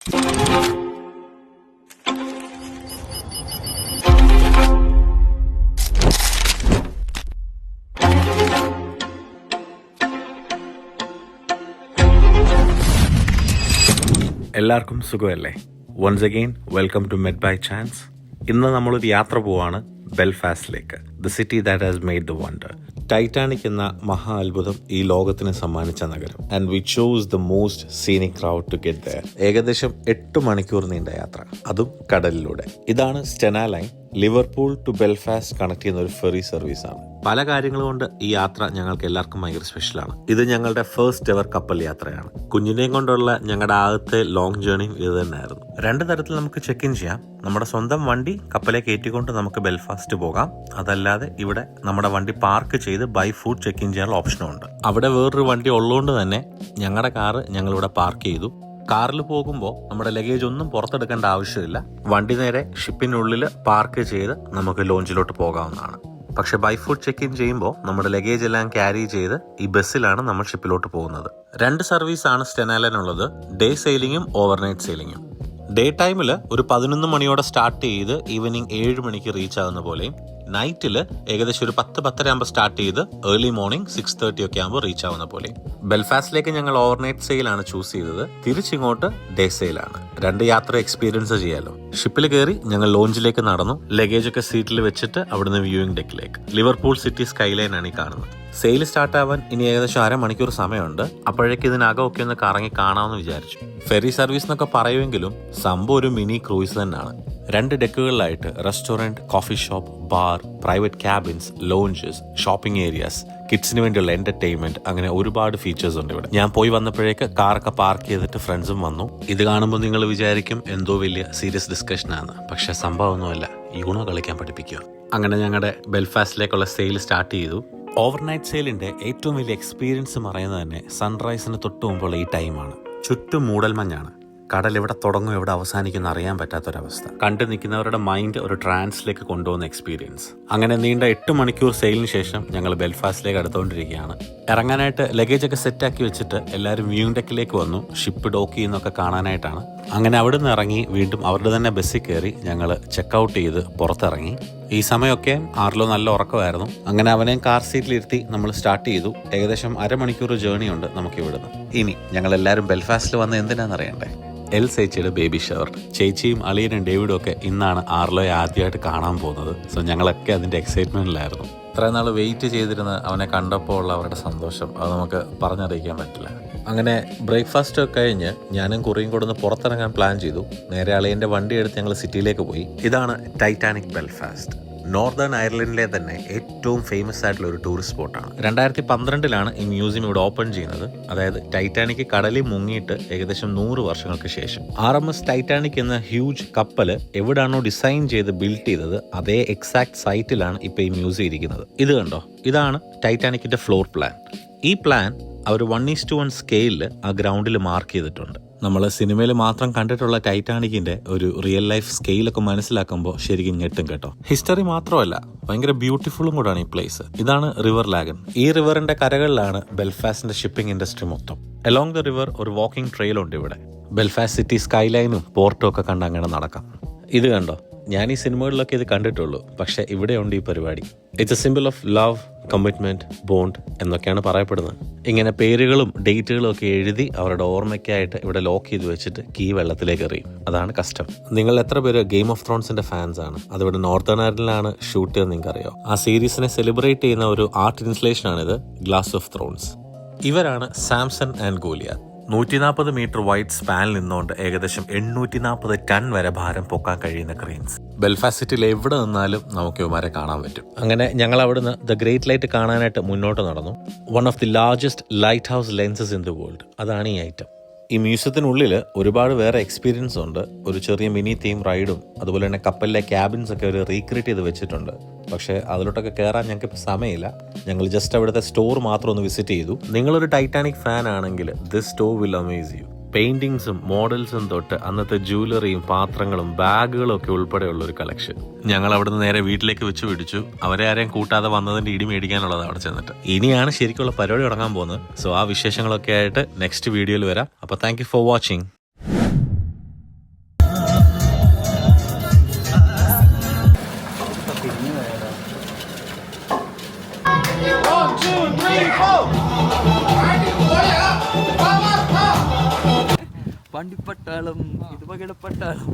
എല്ലാവർക്കും സുഖമല്ലേ? Once again welcome to med by chance. ഇന്ന് നമ്മളൊരു യാത്ര പോവാണ് ബെൽഫാസ്റ്റിലേക്ക്, the city that has made the wonder. Titanic എന്ന മഹാ അത്ഭുതം ഈ ലോകത്തിന് സമ്മാനിച്ച നഗരം. And we chose the most scenic route to get there. ഏകദേശം 8 മണിക്കൂർ നീണ്ട യാത്ര, അതും കടലിലൂടെ. ഇതാണ് Stena Line. Liverpool to Belfast connect ചെയ്യുന്ന ഒരു ഫെറി സർവീസാണ്. പല കാര്യങ്ങൾ കൊണ്ട് ഈ യാത്ര ഞങ്ങൾക്ക് എല്ലാവർക്കും ഭയങ്കര സ്പെഷ്യലാണ്. ഇത് ഞങ്ങളുടെ ഫസ്റ്റ് എവർ കപ്പൽ യാത്രയാണ്. കുഞ്ഞിനെയും കൊണ്ടുള്ള ഞങ്ങളുടെ ആദ്യത്തെ ലോങ് ജേർണിയും ഇത് തന്നെയായിരുന്നു. 2 തരത്തിൽ നമുക്ക് ചെക്ക് ഇൻ ചെയ്യാം. നമ്മുടെ സ്വന്തം വണ്ടി കപ്പലെ കയറ്റിക്കൊണ്ട് നമുക്ക് ബെൽഫാസ്റ്റ് പോകാം. അതല്ലാതെ ഇവിടെ നമ്മുടെ വണ്ടി പാർക്ക് ചെയ്ത് ബൈ ഫുഡ് ചെക്ക് ഇൻ ചെയ്യാനുള്ള ഓപ്ഷനും ഉണ്ട്. അവിടെ വേറൊരു വണ്ടി ഉള്ളതുകൊണ്ട് തന്നെ ഞങ്ങളുടെ കാറ് ഞങ്ങളിവിടെ പാർക്ക് ചെയ്തു. കാറിൽ പോകുമ്പോൾ നമ്മുടെ ലഗേജ് ഒന്നും പുറത്തെടുക്കേണ്ട ആവശ്യമില്ല. വണ്ടി നേരെ ഷിപ്പിനുള്ളിൽ പാർക്ക് ചെയ്ത് നമുക്ക് ലോഞ്ചിലോട്ട് പോകാവുന്നതാണ്. പക്ഷെ ബൈ ഫുഡ് ചെക്ക് ഇൻ ചെയ്യുമ്പോൾ നമ്മുടെ ലഗേജ് എല്ലാം ക്യാരി ചെയ്ത് ഈ ബസ്സിലാണ് നമ്മൾ ഷിപ്പിലോട്ട് പോകുന്നത്. 2 സർവീസാണ് സ്റ്റെന ലൈൻ ഉള്ളത്, ഡേ സെയിലിങ്ങും ഓവർനൈറ്റ് സെയിലിങ്ങും. ഡേ ടൈമിൽ ഒരു 11 മണിയോടെ സ്റ്റാർട്ട് ചെയ്ത് ഈവനിങ് 7 മണിക്ക് റീച്ച് ആകുന്ന പോലെയും, നൈറ്റിൽ ഏകദേശം ഒരു 10-10:30 ആകുമ്പോൾ സ്റ്റാർട്ട് ചെയ്ത് ഏർലി മോർണിംഗ് 6:30 ഒക്കെ ആകുമ്പോൾ റീച്ച് ആവുന്ന പോലെ. ബെൽഫാസ്റ്റിലേക്ക് ഞങ്ങൾ ഓവർനൈറ്റ് സെയിലാണ് ചൂസ് ചെയ്തത്. തിരിച്ചിങ്ങോട്ട് ഡേ സെയിലാണ്. 2 യാത്ര എക്സ്പീരിയൻസ് ചെയ്യാലോ. ഷിപ്പിൽ കയറി ഞങ്ങൾ ലോഞ്ചിലേക്ക് നടന്നു. ലഗേജ് ഒക്കെ സീറ്റിൽ വെച്ചിട്ട് അവിടുന്ന് വ്യൂയിങ് ഡെക്കിലേക്ക്. ലിവർപൂൾ സിറ്റി സ്കൈലൈൻ ആണ് ഈ കാണുന്നത്. സെയിൽ സ്റ്റാർട്ട് ആവാൻ ഇനി ഏകദേശം 1/2 മണിക്കൂർ സമയമുണ്ട്. അപ്പോഴേക്ക് ഇതിനകമൊക്കെ ഒന്ന് കറങ്ങി കാണാമെന്ന് വിചാരിച്ചു. ഫെറി സർവീസ് എന്നൊക്കെ പറയുമെങ്കിലും സംഭവം ഒരു മിനി ക്രൂയിസ് തന്നെയാണ്. 2 ഡെക്കുകളിലായിട്ട് restaurant, coffee shop, bar, private cabins, lounges, shopping areas, കിഡ്സിന് വേണ്ടിയുള്ള എന്റർടൈൻമെന്റ്, അങ്ങനെ ഒരുപാട് ഫീച്ചേഴ്സ് ഉണ്ട് ഇവിടെ. ഞാൻ പോയി വന്നപ്പോഴേക്ക് കാറൊക്കെ പാർക്ക് ചെയ്തിട്ട് ഫ്രണ്ട്സും വന്നു. ഇത് കാണുമ്പോൾ നിങ്ങൾ വിചാരിക്കും എന്തോ വലിയ സീരിയസ് ഡിസ്കഷനാണ്. പക്ഷെ സംഭവമൊന്നുമല്ല, യൂണോ കളിക്കാൻ പഠിപ്പിക്കുക. അങ്ങനെ ഞങ്ങളുടെ ബെൽഫാസ്റ്റിലേക്കുള്ള സെയിൽ സ്റ്റാർട്ട് ചെയ്തു. ഓവർനൈറ്റ് സെയിലിന്റെ ഏറ്റവും വലിയ എക്സ്പീരിയൻസ് പറയുന്നത് തന്നെ സൺറൈസിന് തൊട്ട് മുമ്പുള്ള ഈ ടൈമാണ്. ചുറ്റും മൂടൽമഞ്ഞാണ്. കടൽ എവിടെ തുടങ്ങും എവിടെ അവസാനിക്കുന്ന അറിയാൻ പറ്റാത്തൊരവസ്ഥ. കണ്ടു നിൽക്കുന്നവരുടെ മൈൻഡ് ഒരു ട്രാൻസിലേക്ക് കൊണ്ടുപോകുന്ന എക്സ്പീരിയൻസ്. അങ്ങനെ നീണ്ട 8 മണിക്കൂർ സെയിലിന് ശേഷം ഞങ്ങൾ ബെൽഫാസ്റ്റിലേക്ക് അടുത്തുകൊണ്ടിരിക്കുകയാണ്. ഇറങ്ങാനായിട്ട് ലഗേജ് ഒക്കെ സെറ്റാക്കി വെച്ചിട്ട് എല്ലാവരും വ്യൂയിങ് ഡെക്കിലേക്ക് വന്നു. ഷിപ്പ് ഡോക്ക് ചെയ്യുന്നൊക്കെ കാണാനായിട്ടാണ്. അങ്ങനെ അവിടെ നിന്ന് ഇറങ്ങി വീണ്ടും അവരുടെ തന്നെ ബസ്സിൽ കയറി ഞങ്ങൾ ചെക്കൗട്ട് ചെയ്ത് പുറത്തിറങ്ങി. ഈ സമയമൊക്കെ ആറിലോ നല്ല ഉറക്കമായിരുന്നു. അങ്ങനെ അവനെയും കാർ സീറ്റിലിരുത്തി നമ്മൾ സ്റ്റാർട്ട് ചെയ്തു. ഏകദേശം 1/2 മണിക്കൂർ ജേർണി ഉണ്ട് നമുക്ക് ഇവിടുന്ന്. ഇനി ഞങ്ങൾ എല്ലാവരും ബെൽഫാസ്റ്റിൽ വന്ന് എന്തിനാണെന്നറിയണ്ടേ? എൽ ചേച്ചിയുടെ ബേബി ഷവർ. ചേച്ചിയും അളിയനും ഡേവിഡും ഒക്കെ ഇന്നാണ് ആർലോയെ ആദ്യമായിട്ട് കാണാൻ പോകുന്നത്. സോ ഞങ്ങളൊക്കെ അതിൻ്റെ എക്സൈറ്റ്മെന്റിലായിരുന്നു. ഇത്രയും നാൾ വെയിറ്റ് ചെയ്തിരുന്ന അവനെ കണ്ടപ്പോൾ ഉള്ള അവരുടെ സന്തോഷം അത് നമുക്ക് പറഞ്ഞറിയിക്കാൻ പറ്റില്ല. അങ്ങനെ ബ്രേക്ക്ഫാസ്റ്റ് ഒക്കെ കഴിഞ്ഞ് ഞാനും കുറിയും കൂടെ ഒന്ന് പുറത്തിറങ്ങാൻ പ്ലാൻ ചെയ്തു. നേരെ അളിയൻ്റെ വണ്ടി എടുത്ത് ഞങ്ങൾ സിറ്റിയിലേക്ക് പോയി. ഇതാണ് ടൈറ്റാനിക് ബെൽഫാസ്റ്റ്. നോർത്തേൺ അയർലൻഡിലെ തന്നെ ഏറ്റവും ഫേമസ് ആയിട്ടുള്ള ഒരു ടൂറിസ്റ്റ് സ്പോട്ടാണ്. 2012 ഈ മ്യൂസിയം ഇവിടെ ഓപ്പൺ ചെയ്യുന്നത്. അതായത് ടൈറ്റാനിക് കടലിൽ മുങ്ങിയിട്ട് ഏകദേശം 100 വർഷങ്ങൾക്ക് ശേഷം. RMS ടൈറ്റാനിക് എന്ന ഹ്യൂജ് കപ്പല് എവിടാണോ ഡിസൈൻ ചെയ്ത് ബിൽഡ് ചെയ്തത് അതേ എക്സാക്ട് സൈറ്റിലാണ് ഇപ്പൊ ഈ മ്യൂസിയം ഇരിക്കുന്നത്. ഇത് കണ്ടോ, ഇതാണ് ടൈറ്റാനിക്കിന്റെ ഫ്ലോർ പ്ലാൻ. ഈ പ്ലാൻ അവർ 1:1 സ്കെയിലിൽ ആ ഗ്രൗണ്ടിൽ മാർക്ക് ചെയ്തിട്ടുണ്ട്. നമ്മൾ സിനിമയിൽ മാത്രം കണ്ടിട്ടുള്ള ടൈറ്റാനിക്കിന്റെ ഒരു റിയൽ ലൈഫ് സ്കെയിലൊക്കെ മനസ്സിലാക്കുമ്പോൾ ശരിക്കും ഞെട്ടും കേട്ടോ. ഹിസ്റ്ററി മാത്രമല്ല, ഭയങ്കര ബ്യൂട്ടിഫുള്ളും കൂടാണ് ഈ പ്ലേസ്. ഇതാണ് റിവർ ലാഗൻ. ഈ റിവറിന്റെ കരകളിലാണ് ബെൽഫാസ്റ്റിന്റെ ഷിപ്പിംഗ് ഇൻഡസ്ട്രി മൊത്തം. അലോങ് ദ റിവർ ഒരു വാക്കിംഗ് ട്രെയിൽ ഉണ്ട് ഇവിടെ. ബെൽഫാസ്റ്റ് സിറ്റി സ്കൈലൈനും പോർട്ടും ഒക്കെ കണ്ട് അങ്ങനെ നടക്കാം. ഇത് കണ്ടോ, ഞാൻ ഈ സിനിമകളിലൊക്കെ ഇത് കണ്ടിട്ടുള്ളൂ, പക്ഷെ ഇവിടെ ഉണ്ട് ഈ പരിപാടി. It's A simple of love, commitment, bond എന്നൊക്കെയാണ് പറയപ്പെടുന്നത്. ഇങ്ങനെ പേരുകളും ഡേറ്റുകളും ഒക്കെ എഴുതി അവരുടെ ഓർമ്മയ്ക്കായിട്ട് ഇവിടെ ലോക്ക് ചെയ്ത് വെച്ചിട്ട് കീ വെള്ളത്തിലേക്ക് എറിയും. അതാണ് കസ്റ്റം. നിങ്ങൾ എത്ര പേര് ഗെയിം ഓഫ് ത്രോൺസിന്റെ ഫാൻസ് ആണ്? അതിവിടെ നോർത്തേൺ അയർലൻഡിലാണ് ഷൂട്ട് ചെയ്ത് നിങ്ങൾക്ക് അറിയോ. ആ സീരീസിനെ സെലിബ്രേറ്റ് ചെയ്യുന്ന ഒരു ആർട്ട് ഇൻസ്റ്റലേഷൻ ആണിത്, ഗ്ലാസ് ഓഫ് ത്രോൺസ്. ഇവരാണ് Samson and Goliath. 140 metre wide സ്പാനിൽ നിന്നുകൊണ്ട് ഏകദേശം 840 ടൺ വരെ ഭാരം പൊക്കാൻ കഴിയുന്ന ക്രെയിൻസ്. ബെൽഫാസ്റ്റിൽ എവിടെ നിന്നാലും നമുക്ക് ഇവന്മാരെ കാണാൻ പറ്റും. അങ്ങനെ ഞങ്ങൾ അവിടുന്ന് ദ ഗ്രേറ്റ് ലൈറ്റ് കാണാനായിട്ട് മുന്നോട്ട് നടന്നു. One of the largest lighthouse lenses in the world. അതാണ് ഈ ഐറ്റം. ഈ മ്യൂസിയത്തിനുള്ളിൽ ഒരുപാട് വേറെ എക്സ്പീരിയൻസ് ഉണ്ട്. ഒരു ചെറിയ മിനി തീം റൈഡും അതുപോലെ തന്നെ കപ്പലിലെ ക്യാബിൻസ് ഒക്കെ ഒരു റീക്രിയേറ്റ് ചെയ്ത് വെച്ചിട്ടുണ്ട്. പക്ഷേ അതിലോട്ടൊക്കെ കയറാൻ ഞങ്ങൾക്ക് ഇപ്പോൾ സമയമില്ല. ഞങ്ങൾ ജസ്റ്റ് അവിടുത്തെ സ്റ്റോർ മാത്രം ഒന്ന് വിസിറ്റ് ചെയ്തു. നിങ്ങളൊരു ടൈറ്റാനിക് ഫാൻ ആണെങ്കിൽ this store will amaze you. പെയിന്റിങ്സും മോഡൽസും തൊട്ട് അന്നത്തെ ജ്വല്ലറിയും പാത്രങ്ങളും ബാഗുകളും ഒക്കെ ഉൾപ്പെടെയുള്ള ഒരു കളക്ഷൻ. ഞങ്ങൾ അവിടുന്ന് നേരെ വീട്ടിലേക്ക് വെച്ച് പിടിച്ചു. അവരെ ആരെയും കൂട്ടാതെ വന്നതിന്റെ ഇടി മേടിക്കാനുള്ളത് അവിടെ ചെന്നിട്ട്. ഇനിയാണ് ശരിക്കുള്ള പരിപാടി തുടങ്ങാൻ പോകുന്നത്. സോ ആ വിശേഷങ്ങളൊക്കെ ആയിട്ട് നെക്സ്റ്റ് വീഡിയോയിൽ വരാം. അപ്പോൾ താങ്ക് യു ഫോർ വാച്ചിങ്. പാണ്ടിപ്പട്ടാളം ഇത് പകടപ്പട്ടാളം